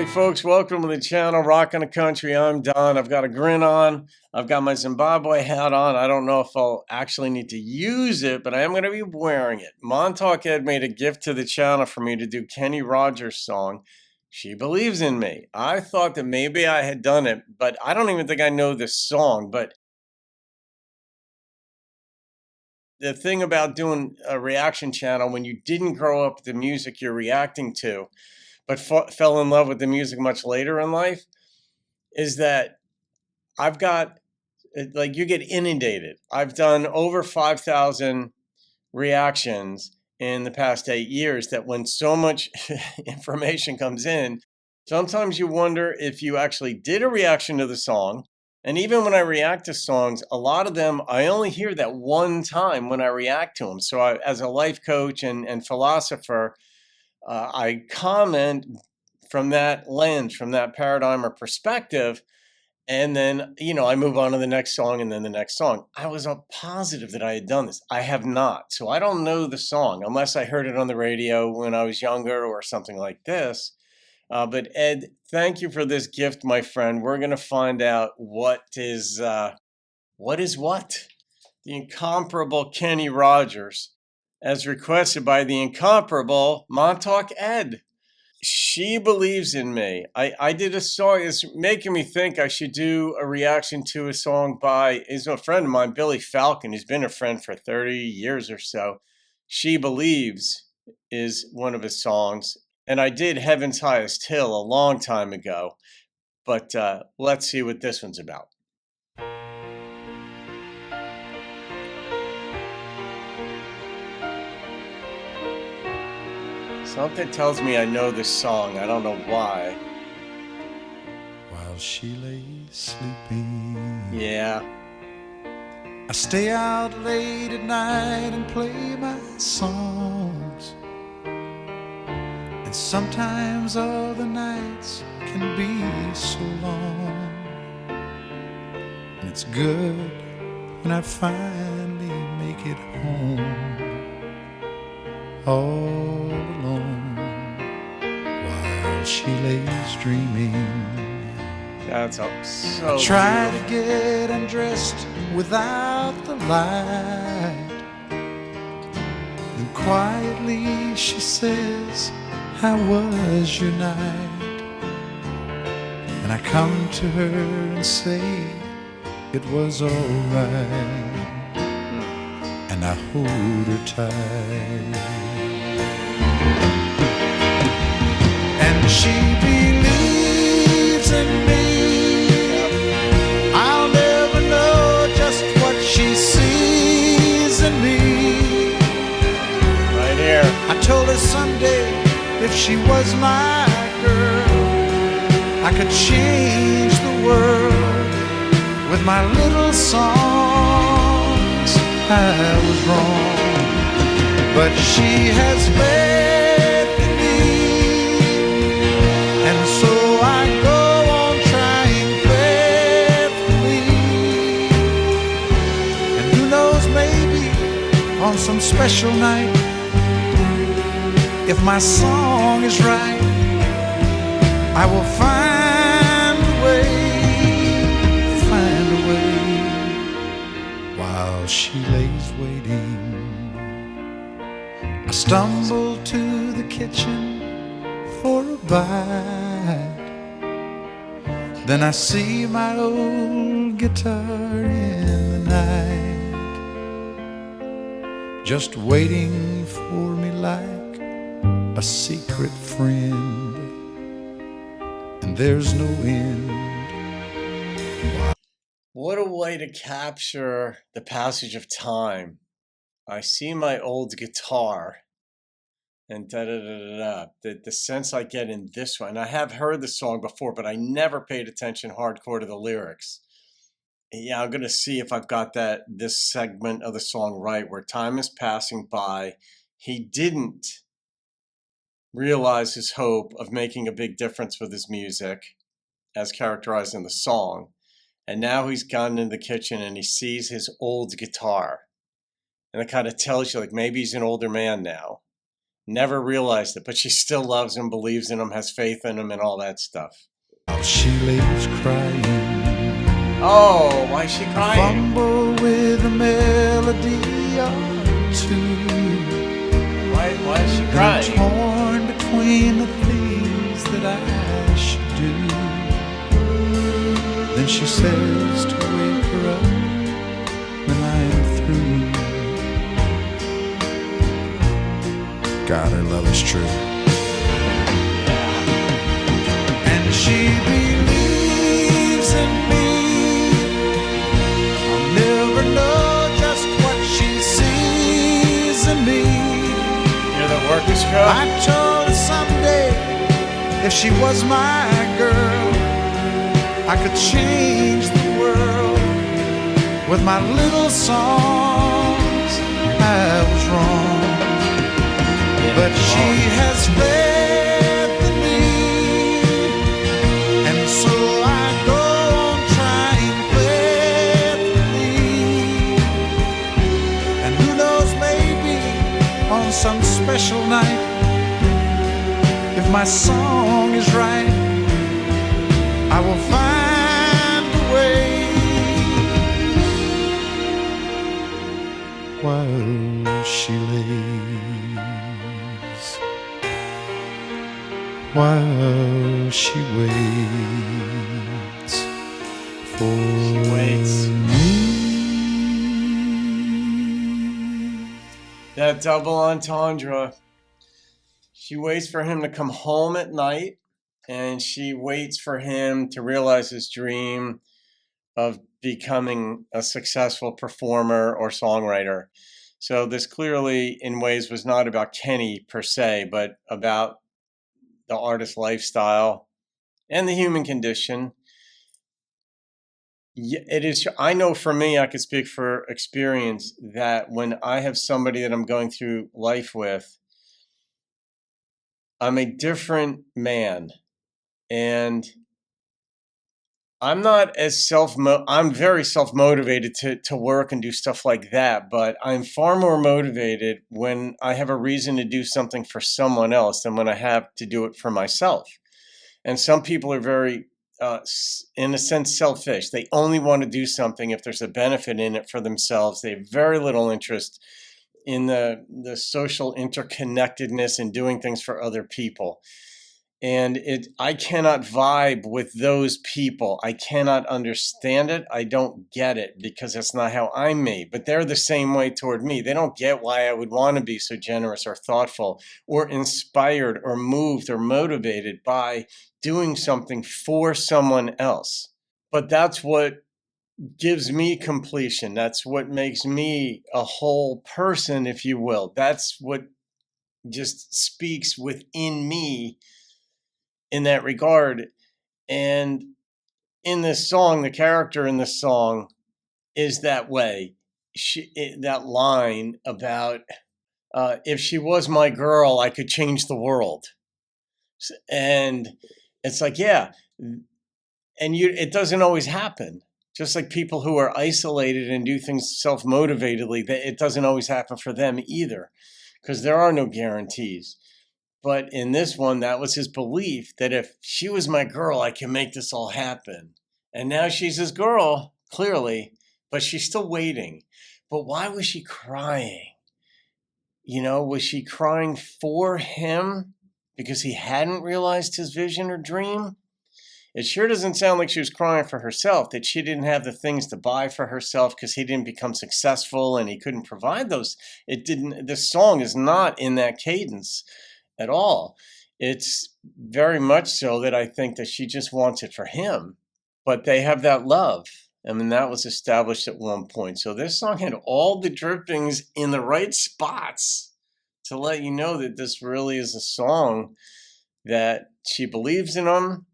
folks, welcome to the channel, Rockin' the Country. I'm Don. I've got a grin on. I've got my Zimbabwe hat on. I don't know if I'll actually need to use it, but I am going to be wearing it. MontaukEd made a gift to the channel for me to do Kenny Rogers' song, She Believes in Me. I thought that maybe I had done it, but I don't even think I know this song. But the thing about doing a reaction channel when you didn't grow up with the music you're reacting to, but fell in love with the music much later in life, is that I've got, like, you get inundated. I've done over 5,000 reactions in the past 8 years that when so much information comes in, sometimes you wonder if you actually did a reaction to the song. And even when I react to songs, a lot of them, I only hear that one time when I react to them. So as a life coach and philosopher, I comment from that lens, from that paradigm or perspective. And then, I move on to the next song and then the next song. I was positive that I had done this. I have not. So I don't know the song unless I heard it on the radio when I was younger or something like this. But Ed, thank you for this gift, my friend. We're going to find out what is what? The incomparable Kenny Rogers, as requested by the incomparable MontaukEd. She Believes in Me. I did a song. It's making me think I should do a reaction to a song by, he's a friend of mine, Billy Falcon. He's been a friend for 30 years or so. She Believes is one of his songs. And I did Heaven's Highest Hill a long time ago. But let's see what this one's about. Something tells me I know this song. I don't know why. While she lays sleeping, yeah, I stay out late at night and play my songs. And sometimes all the nights can be so long. And it's good when I finally make it home, all alone, while she lays dreaming. That's up so I try beautiful. to get undressed without the light. Then quietly she says, "How was your night?" And I come to her and say, "It was all right." And I hold her tight. And she believes in me. I'll never know just what she sees in me. Right here. I told her someday if she was my girl, I could change the world with my little songs. I was wrong, but she has faith in me, and so I go on trying faithfully. And who knows, maybe on some special night, if my song is right, I will find a way, while she lays waiting. I stumble to the kitchen for a bite. Then I see my old guitar in the night, just waiting for me like a secret friend, and there's no end. What a way to capture the passage of time. I see my old guitar and da-da-da-da-da. The sense I get in this one, I have heard the song before, but I never paid attention hardcore to the lyrics. Yeah, I'm going to see if I've got this segment of the song right, where time is passing by. He didn't realize his hope of making a big difference with his music, as characterized in the song. And now he's gone into the kitchen and he sees his old guitar. And it kind of tells you, like, maybe he's an older man now. never realized it, but she still loves him, believes in him, has faith in him, and all that stuff. She lays crying. Oh, why is she crying? Fumble with a melody or two. Why is she I'm crying? torn between the things that I should do. Then she says to wake her up when I am through. God, her love is true. And she believes in me. I'll never know just what she sees in me. You're the orchestra? I told her someday, if she was my girl, I could change the world with my little songs. I was wrong, but she has faith in me, and so I go on trying faithfully. And who knows, maybe on some special night, if my song is right, I will find a way. While she lays, while she waits for me. That double entendre. She waits for him to come home at night, and she waits for him to realize his dream of becoming a successful performer or songwriter. So this clearly, in ways, was not about Kenny per se, but about the artist's lifestyle and the human condition. It is. I know for me, I could speak for experience, that when I have somebody that I'm going through life with, I'm a different man. And I'm not as I'm very self-motivated to work and do stuff like that, but I'm far more motivated when I have a reason to do something for someone else than when I have to do it for myself. And some people are very, in a sense, selfish. They only want to do something if there's a benefit in it for themselves. They have very little interest in the social interconnectedness and doing things for other people. And I cannot vibe with those people. I cannot understand it. I don't get it, because that's not how I'm made. But they're the same way toward me. They don't get why I would want to be so generous or thoughtful or inspired or moved or motivated by doing something for someone else. But that's what gives me completion. That's what makes me a whole person, if you will. That's what just speaks within me in that regard. And in this song, the character in this song is that way. That line about, if she was my girl, I could change the world. And it's like, yeah. And it doesn't always happen. Just like people who are isolated and do things self-motivatedly, it doesn't always happen for them either, because there are no guarantees. But in this one, that was his belief, that if she was my girl, I can make this all happen. And now she's his girl, clearly, but she's still waiting. But why was she crying? Was she crying for him because he hadn't realized his vision or dream? It sure doesn't sound like she was crying for herself, that she didn't have the things to buy for herself because he didn't become successful and he couldn't provide those. This song is not in that cadence at all. It's very much so that I think that she just wants it for him, but they have that love. I mean, that was established at one point. So this song had all the drippings in the right spots to let you know that this really is a song that she believes in him.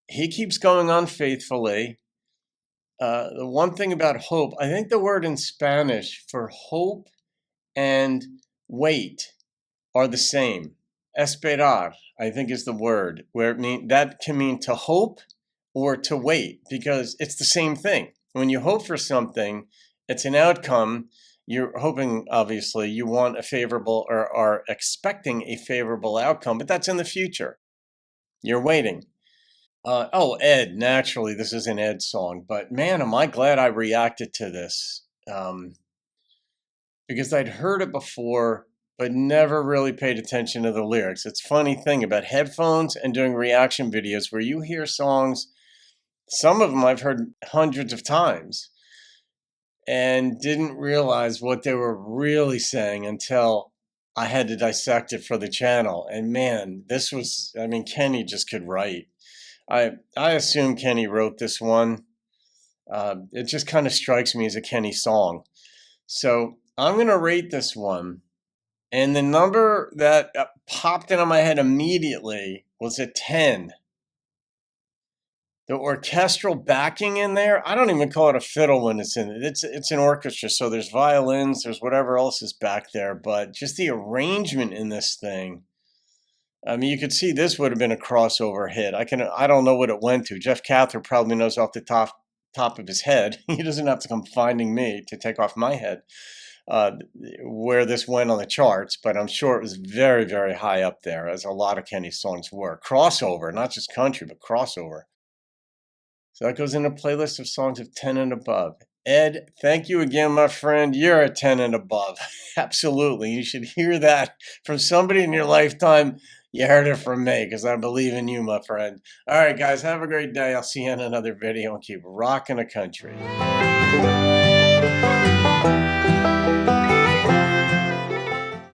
He keeps going on faithfully. The one thing about hope, I think the word in Spanish for hope and wait are the same. Esperar, I think, is the word, where that can mean to hope or to wait, because it's the same thing. When you hope for something, it's an outcome, you're hoping, obviously, you want a favorable or are expecting a favorable outcome, but that's in the future. You're waiting. Oh, Ed, naturally, this is an Ed song, but man, am I glad I reacted to this. Because I'd heard it before, but never really paid attention to the lyrics. It's a funny thing about headphones and doing reaction videos where you hear songs, some of them I've heard hundreds of times and didn't realize what they were really saying until I had to dissect it for the channel. And man, this was, I mean, Kenny just could write. I assume Kenny wrote this one. It just kind of strikes me as a Kenny song. So I'm going to rate this one. And the number that popped into my head immediately was a 10. The orchestral backing in there, I don't even call it a fiddle when it's in it. It's an orchestra, so there's violins, there's whatever else is back there, but just the arrangement in this thing. I mean, you could see this would have been a crossover hit. I don't know what it went to. Jeff Cather probably knows off the top of his head. He doesn't have to come finding me to take off my head where this went on the charts, but I'm sure it was very, very high up there, as a lot of Kenny's songs were. Crossover, not just country, but crossover. So that goes in a playlist of songs of 10 and above. Ed, thank you again, my friend. You're a 10 and above. Absolutely. You should hear that from somebody in your lifetime. You heard it from me because I believe in you, my friend. All right, guys, have a great day. I'll see you in another video and keep rocking the country.